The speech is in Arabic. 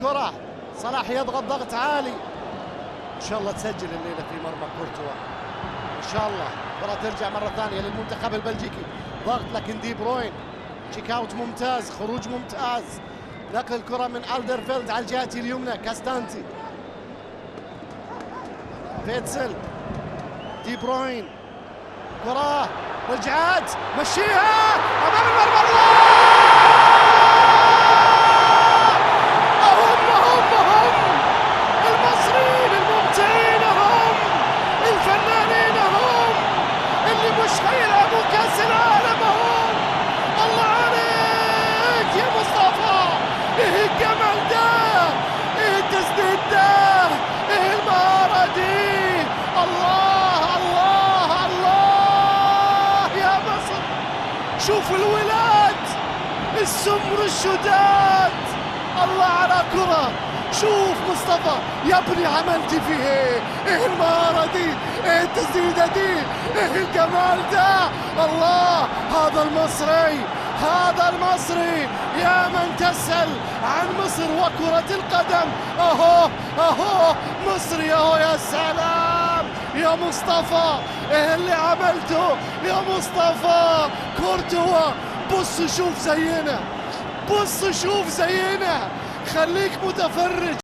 كرة صلاح يضغط ضغط عالي، ان شاء الله تسجل الليله في مرمى كورتوا ان شاء الله. كرة ترجع مرة ثانية للمنتخب البلجيكي، ضغط لكن دي بروين، تشيك اوت ممتاز، خروج ممتاز، نقل الكرة من ألدرفيلد على الجهة اليمنى، كاستانتي، فيتسل، دي بروين، كرة رجعت مشيها امام المرمى. المصريين الممتعين هم الفنانين، هم اللي مش هيلعبوا كاس العالم، هم. الله عليك يا مصطفى، ايه الجمال ده، ايه التسديد ده، ايه المهارة دي، الله الله الله يا مصر. شوف الولاد السمر الشداد، الله على كرة. شوف مصطفى يا ابني عملت فيه ايه، ايه المهارة دي، ايه التسديدة دي، ايه الجمال ده، الله. هذا المصري، هذا المصري يا من تسأل عن مصر وكرة القدم. اهو اهو مصري، اهو يا سلام يا مصطفى، ايه اللي عملته يا مصطفى. كورتوا بص شوف زينا، بص شوف زينا، خليك متفرج.